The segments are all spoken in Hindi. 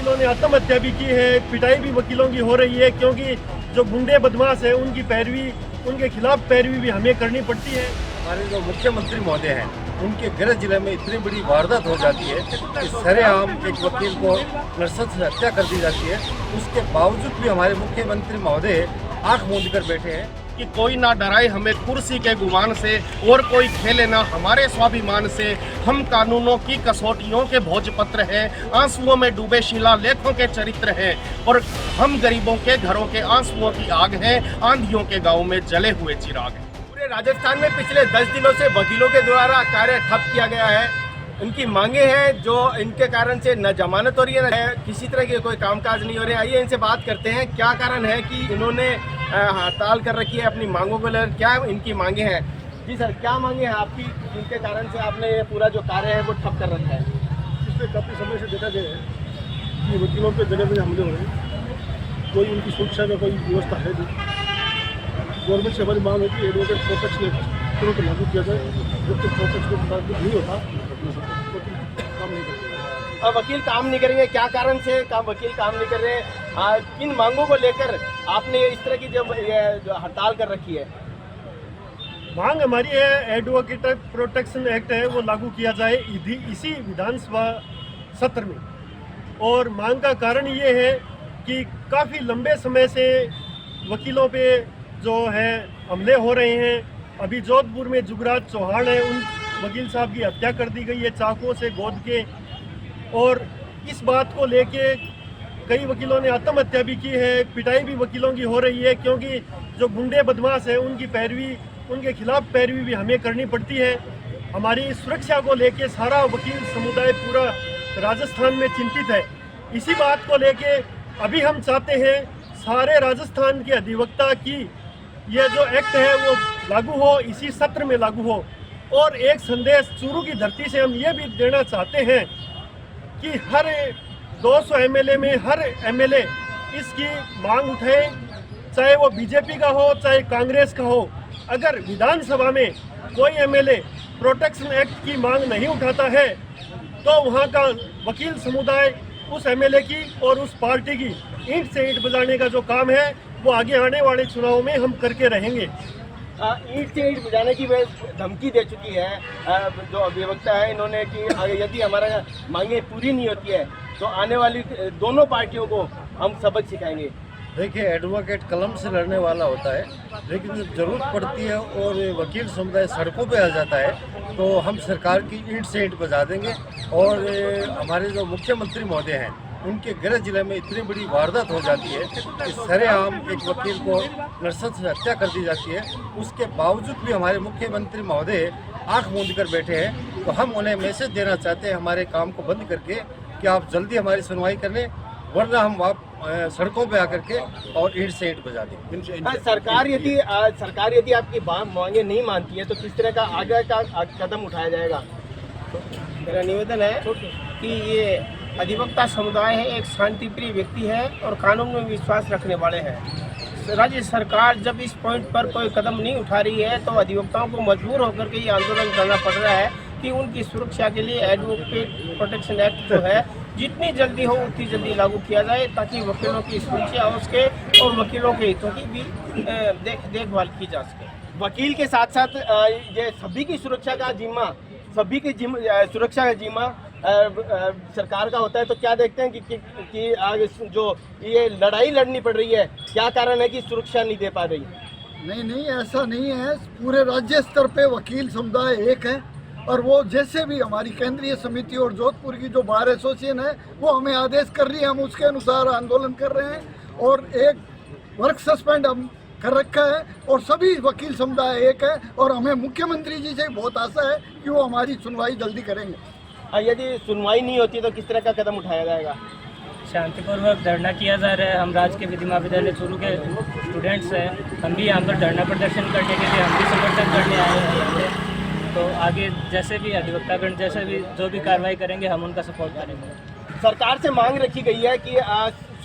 वकीलों ने आत्महत्या भी की है, पिटाई भी वकीलों की हो रही है, क्योंकि जो गुंडे बदमाश है उनकी पैरवी, उनके खिलाफ पैरवी भी हमें करनी पड़ती है। हमारे जो मुख्यमंत्री महोदय हैं उनके गृह जिले में इतनी बड़ी वारदात हो जाती है कि सरेआम एक वकील को नरसंस से हत्या कर दी जाती है। उसके बावजूद भी हमारे मुख्यमंत्री महोदय आंख मूंद कर बैठे हैं कि कोई ना डराए हमें कुर्सी के गुमान से और कोई खेले ना हमारे स्वाभिमान से। हम कानूनों की कसौटियों के भोजपत्र हैं, आंसुओं में डूबे शिलालेखों के चरित्र हैं, और हम गरीबों के घरों के आंसुओं की आग हैं, आंधियों के गाँव में जले हुए चिराग हैं। पूरे राजस्थान में पिछले 10 दिनों से वकीलों के द्वारा कार्य ठप किया गया है। इनकी मांगे हैं जो इनके कारण से न जमानत हो रही है, न किसी तरह के कोई कामकाज नहीं हो रहे। आइए इनसे बात करते हैं क्या कारण है कि इन्होंने हड़ताल कर रखी है अपनी मांगों को लेकर। क्या इनकी मांगे हैं? जी सर, क्या मांगे हैं आपकी जिनके कारण से आपने ये पूरा जो कार्य है वो ठप कर रखा है? पिछले काफ़ी समय से देखा गया है कि वकीलों पे जगह जगह हमले हो रहे हैं, कोई उनकी सुरक्षा का कोई व्यवस्था है नहीं। गवर्नमेंट से हमारी मांग है कि एडवोकेट प्रोटेक्शन एक्ट तुरंत लागू किया जाए। जब तक प्रोटेक्शन के साथ नहीं होता तो काम नहीं करते। अब वकील काम नहीं करेंगे, क्या कारण से वकील काम नहीं कर रहे हैं? किन मांगों को लेकर आपने इस तरह की जब हड़ताल कर रखी है? मांग हमारी है एडवोकेट प्रोटेक्शन एक्ट है वो लागू किया जाए इसी विधानसभा सत्र में। और मांग का कारण ये है कि काफ़ी लंबे समय से वकीलों पे जो है हमले हो रहे हैं। अभी जोधपुर में जुगराज चौहान है, उन वकील साहब की हत्या कर दी गई है चाकुओं से गोद के। और इस बात को लेके कई वकीलों ने आत्महत्या भी की है, पिटाई भी वकीलों की हो रही है, क्योंकि जो गुंडे बदमाश है उनकी पैरवी, उनके खिलाफ पैरवी भी हमें करनी पड़ती है। हमारी सुरक्षा को लेके सारा वकील समुदाय पूरा राजस्थान में चिंतित है। इसी बात को लेके अभी हम चाहते हैं सारे राजस्थान के अधिवक्ता की ये जो एक्ट है वो लागू हो, इसी सत्र में लागू हो। और एक संदेश चूरू की धरती से हम ये भी देना चाहते हैं कि हर 200 एमएलए में हर एमएलए इसकी मांग उठाए, चाहे वो बीजेपी का हो चाहे कांग्रेस का हो। अगर विधानसभा में कोई एमएलए प्रोटेक्शन एक्ट की मांग नहीं उठाता है तो वहाँ का वकील समुदाय उस एमएलए की और उस पार्टी की ईंट से ईंट बजाने का जो काम है वो आगे आने वाले चुनाव में हम करके रहेंगे। ईंट से ईंट बजाने की धमकी दे चुकी है जो अधिवक्ता है इन्होंने कि यदि हमारा मांगे पूरी नहीं होती है तो आने वाली दोनों पार्टियों को हम सबक सिखाएंगे। देखिए, एडवोकेट कलम से लड़ने वाला होता है, लेकिन जब जरूरत पड़ती है और वकील समुदाय सड़कों पे आ जाता है तो हम सरकार की ईंट से ईंट बजा देंगे। और हमारे जो मुख्यमंत्री महोदय हैं उनके गृह जिले में इतनी बड़ी वारदात हो जाती है कि सरेआम एक वकील को नरसंस से हत्या कर दी जाती है। उसके बावजूद भी हमारे मुख्यमंत्री महोदय आंख मूंद कर बैठे हैं। तो हम उन्हें मैसेज देना चाहते हैं हमारे काम को बंद करके कि आप जल्दी हमारी सुनवाई कर लें, वरना हम सड़कों पे आकर के और ईंट से ईंट बजा दें। सरकार यदि आपकी मांगे नहीं मानती है तो किस तरह का आगे का कदम उठाया जाएगा? मेरा निवेदन है कि ये अधिवक्ता समुदाय है, एक शांतिप्रिय व्यक्ति है और कानून में विश्वास रखने वाले हैं। राज्य सरकार जब इस पॉइंट पर कोई कदम नहीं उठा रही है तो अधिवक्ताओं को मजबूर होकर के ये आंदोलन करना पड़ रहा है कि उनकी सुरक्षा के लिए एडवोकेट प्रोटेक्शन एक्ट जो है जितनी जल्दी हो उतनी जल्दी लागू किया जाए, ताकि वकीलों की सुरक्षा हो सके और वकीलों के हितों की भी देखभाल की जा सके। वकील के साथ साथ ये सभी की सुरक्षा का जिम्मा, सभी की सुरक्षा का जिम्मा सरकार का होता है। तो क्या देखते हैं कि आगे जो ये लड़ाई लड़नी पड़ रही है, क्या कारण है कि सुरक्षा नहीं दे पा रही? नहीं, ऐसा नहीं है। पूरे राज्य स्तर पे वकील समुदाय एक है और वो जैसे भी हमारी केंद्रीय समिति और जोधपुर की जो बार एसोसिएशन है वो हमें आदेश कर रही है, हम उसके अनुसार आंदोलन कर रहे हैं। और एक वर्क सस्पेंड हम कर रखा है और सभी वकील समुदाय एक है और हमें मुख्यमंत्री जी से बहुत आशा है कि वो हमारी सुनवाई जल्दी करेंगे। यदि सुनवाई नहीं होती तो किस तरह का कदम उठाया जाएगा? शांतिपूर्वक धरना किया जा रहा है। हम राजकीय विधि महाविद्यालय चूरू के स्टूडेंट्स हैं, हम भी यहाँ पर धरना प्रदर्शन करने के लिए हम भी समर्थन करने आए हैं यहाँ पे। तो आगे जैसे भी अधिवक्तागण जैसे भी जो भी कार्रवाई करेंगे हम उनका सपोर्ट करेंगे। सरकार से मांग रखी गई है कि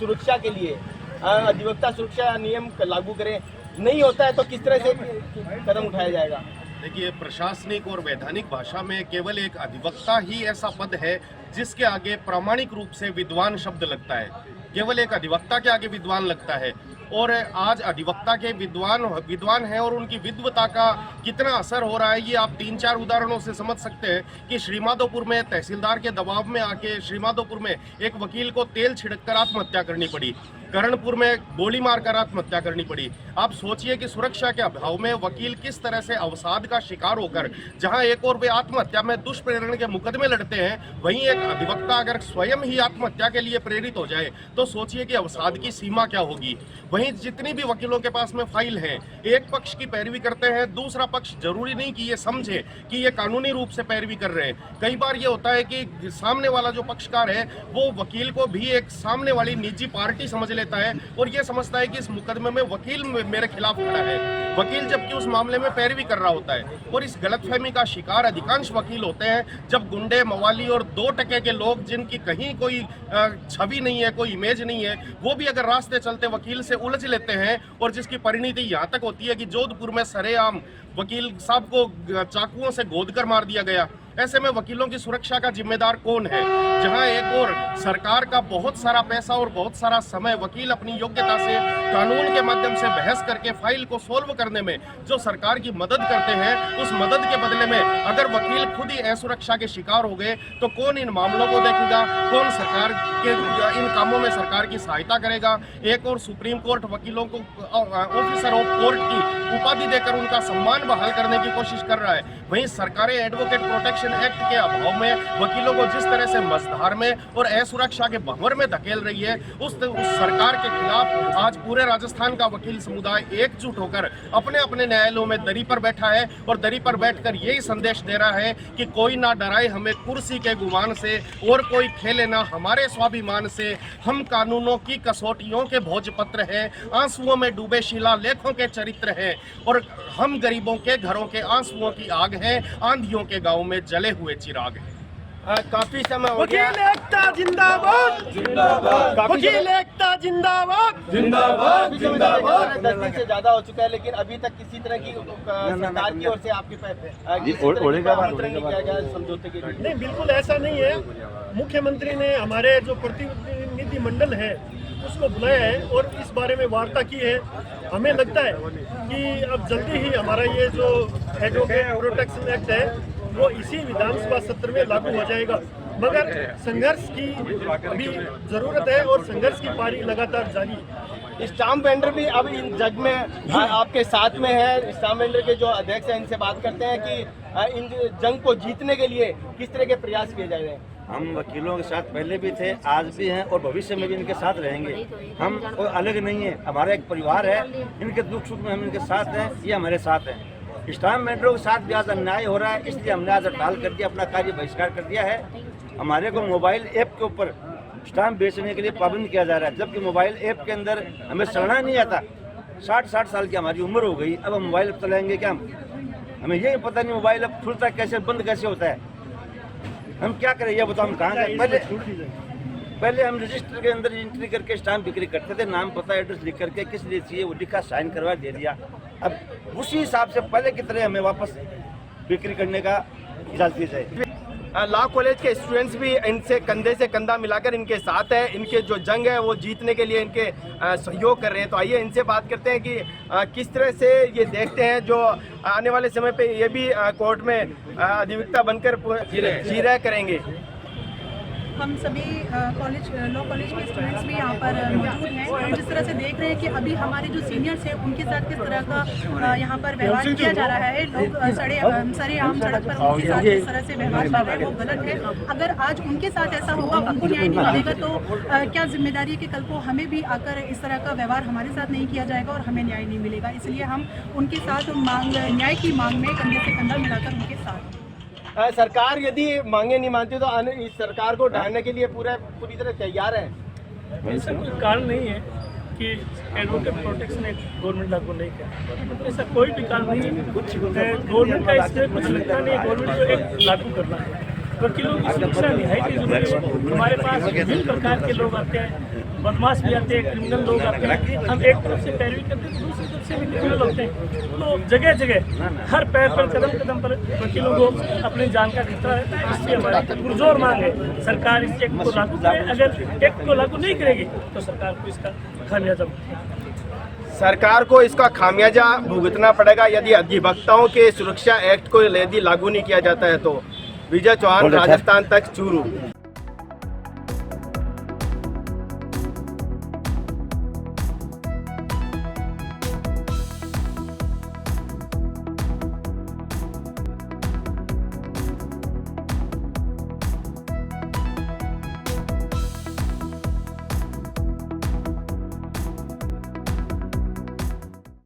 सुरक्षा के लिए अधिवक्ता सुरक्षा नियम लागू करें, नहीं होता है तो किस तरह से कदम उठाया जाएगा? देखिए, प्रशासनिक और वैधानिक भाषा में केवल एक अधिवक्ता ही ऐसा पद है जिसके आगे प्रामाणिक रूप से विद्वान शब्द लगता है। केवल एक अधिवक्ता के आगे विद्वान लगता है। और आज अधिवक्ता के विद्वान हैं और उनकी विद्वता का कितना असर हो रहा है ये आप 3-4 उदाहरणों से समझ सकते हैं कि श्रीमाधोपुर में तहसीलदार के दबाव में आके श्रीमाधोपुर में एक वकील को तेल छिड़ककर आत्महत्या करनी पड़ी, करणपुर में गोली मारकर आत्महत्या करनी पड़ी। आप सोचिए कि सुरक्षा के अभाव में वकील किस तरह से अवसाद का शिकार होकर, जहां एक और वे आत्महत्या में दुष्प्रेरण के मुकदमे लड़ते हैं, वहीं एक अधिवक्ता अगर स्वयं ही आत्महत्या के लिए प्रेरित हो जाए तो सोचिए कि अवसाद की सीमा क्या होगी। वहीं जितनी भी वकीलों के पास में फाइल है, एक पक्ष की पैरवी करते हैं, दूसरा पक्ष जरूरी नहीं कि ये समझे कि ये कानूनी रूप से पैरवी कर रहे हैं। कई बार ये होता है कि सामने वाला जो पक्षकार है वो वकील को भी एक सामने वाली निजी पार्टी समझ लेता है और ये समझता है कि इस मुकदमे में वकील मेरे खिलाफ खड़ा है, वकील जबकि उस मामले में पैरवी कर रहा होता है। और इस गलतफहमी का शिकार अधिकांश वकील होते हैं जब गुंडे, मवाली और 2% के लोग जिनकी कहीं कोई छवि नहीं है, कोई इमेज नहीं है, वो भी अगर रास्ते चलते वकील से उलझ लेते हैं और जिसकी परिणति यहाँ तक होती है कि जोधपुर में सरेआम वकील साहब को चाकुओं से गोदकर मार दिया गया। ऐसे में वकीलों की सुरक्षा का जिम्मेदार कौन है? जहां एक और सरकार का बहुत सारा पैसा और बहुत सारा समय वकील अपनी योग्यता से कानून के माध्यम से बहस करके फाइल को सोल्व करने में जो सरकार की मदद करते हैं, उस मदद के बदले में अगर वकील खुद ही असुरक्षा के शिकार हो गए तो कौन इन मामलों को देखेगा? कौन सरकार के इन कामों में सरकार की सहायता करेगा? एक और सुप्रीम कोर्ट वकीलों को ऑफिसर ऑफ कोर्ट की उपाधि देकर उनका सम्मान बहाल करने की कोशिश कर रहा है। वहीं सरकारें एडवोकेट प्रोटेक्शन एक्ट के अभाव में वकीलों को जिस तरह से मझधार में और असुरक्षा के भंवर में धकेल रही है, उस सरकार के खिलाफ आज पूरे राजस्थान का वकील समुदाय एकजुट होकर अपने अपने न्यायालयों में दरी पर बैठा है और दरी पर बैठकर यही संदेश दे रहा है कि कोई ना डराए हमें कुर्सी के गुमान से और कोई खेले ना हमारे स्वाभिमान से। हम कानूनों की कसौटियों के भोजपत्र हैं, आंसुओं में डूबे शिलालेखों के चरित्र हैं और हम गरीबों के घरों के आंसुओं की आग हैं, आंधियों के गाँव में जले हुए चिराग हैं। काफी समय हो गया। वकील एकता जिंदाबाद, जिंदाबाद। वकील एकता जिंदाबाद, जिंदाबाद, जिंदाबाद। 10 दिन से ज्यादा हो चुका है लेकिन अभी तक किसी तरह की सरकार की ओर से आपके आमंत्रण नहीं किया गया समझौते के लिए? नहीं, बिल्कुल ऐसा नहीं है। मुख्यमंत्री ने हमारे जो प्रतिनिधि मंडल है उसको बुलाया है और इस बारे में वार्ता की है। हमें लगता है कि अब जल्दी ही हमारा ये जो एडवोकेट प्रोटेक्शन एक्ट है वो इसी विधानसभा सत्र में लागू हो जाएगा। मगर संघर्ष की भी जरूरत है और संघर्ष की पारी लगातार जारी है। स्टाम्प वेंडर भी अब इन जग में आपके साथ में है। स्टाम्प वेंडर के जो अध्यक्ष हैं इनसे बात करते हैं कि इन जंग को जीतने के लिए किस तरह के प्रयास किए जा रहे हैं। हम वकीलों के साथ पहले भी थे, आज भी हैं और भविष्य में भी इनके साथ रहेंगे। हम कोई अलग नहीं है, हमारा एक परिवार है। इनके दुख सुख में हम इनके साथ हैं, ये हमारे साथ हैं। स्टाम्प वेंडरों के साथ भी आज अन्याय हो रहा है, इसलिए हमने आज हड़ताल कर दिया, अपना कार्य बहिष्कार कर दिया है। हमारे को मोबाइल ऐप के ऊपर स्टाम्प बेचने के लिए पाबंद किया जा रहा है, जबकि मोबाइल ऐप के अंदर हमें चलना नहीं आता। 60 साल की हमारी उम्र हो गई, अब हम मोबाइल ऐप चलाएंगे क्या? हमें यही पता नहीं मोबाइल ऐप खुलता कैसे, बंद कैसे होता है। हम क्या करें ये बताओ? हम कहाँ गए? पहले हम रजिस्टर के अंदर एंट्री करके स्टाम्प बिक्री करते थे, नाम पता एड्रेस लिख करके किस लिए चाहिए वो लिखा, साइन करवा दे दिया। अब उसी हिसाब से पहले की तरह हमें वापस बिक्री करने का इजाजत दी जाए। लॉ कॉलेज के स्टूडेंट्स भी इनसे कंधे से कंधा मिलाकर इनके साथ है। इनके जो जंग है वो जीतने के लिए इनके सहयोग कर रहे हैं। तो आइए इनसे बात करते हैं कि किस तरह से ये देखते हैं जो आने वाले समय पे ये भी कोर्ट में अधिवक्ता बनकर जी रहे करेंगे। हम सभी लॉ कॉलेज के स्टूडेंट्स भी यहाँ पर मौजूद हैं। हम जिस तरह से देख रहे हैं कि अभी हमारे जो सीनियर्स हैं उनके साथ किस तरह का यहाँ पर व्यवहार किया जा रहा है। लोग सरेआम सड़क पर उनके साथ जिस तरह से व्यवहार कर रहे हैं वो गलत है। अगर आज उनके साथ ऐसा होगा, उनको न्याय नहीं मिलेगा तो क्या जिम्मेदारी है कि कल को हमें भी आकर इस तरह का व्यवहार हमारे साथ नहीं किया जाएगा और हमें न्याय नहीं मिलेगा। इसलिए हम उनके साथ न्याय की मांग में कंधे से कंधा मिलाकर उनके साथ। सरकार यदि मांगे नहीं मानती तो इस सरकार को ढालने के लिए पूरी तरह तैयार है। ऐसा कोई कारण नहीं है कि एडवोकेट प्रोटेक्शन एक्ट गवर्नमेंट लागू नहीं करे, तो ऐसा कोई भी कारण नहीं है। गवर्नमेंट का इसमें कुछ लगता नहीं है। गवर्नमेंट को एक लागू करना है, वकीलों की सुरक्षा निहायत ही जरूरी है। हमारे पास विभिन्न प्रकार के लोग आते हैं, बदमाश भी आते हैं, क्रिमिनल लोग आते हैं। हम एक तरफ से पैरवी करते हैं, दूसरी तरफ से भी क्रिमिनल होते हैं। तो जगह जगह हर पैर पर कदम कदम पर वकीलों को अपनी जान का खतरा रहता है। इसलिए हमारी पुरजोर मांग है सरकार इस एक्ट को लागू करे। अगर एक्ट को लागू नहीं करेगी तो सरकार को इसका खामियाजा सरकार को इसका खामियाजा भुगतना पड़ेगा यदि अधिवक्ताओं के सुरक्षा एक्ट को यदि लागू नहीं किया जाता है तो। विजय चौहान, राजस्थान तक, चूरू।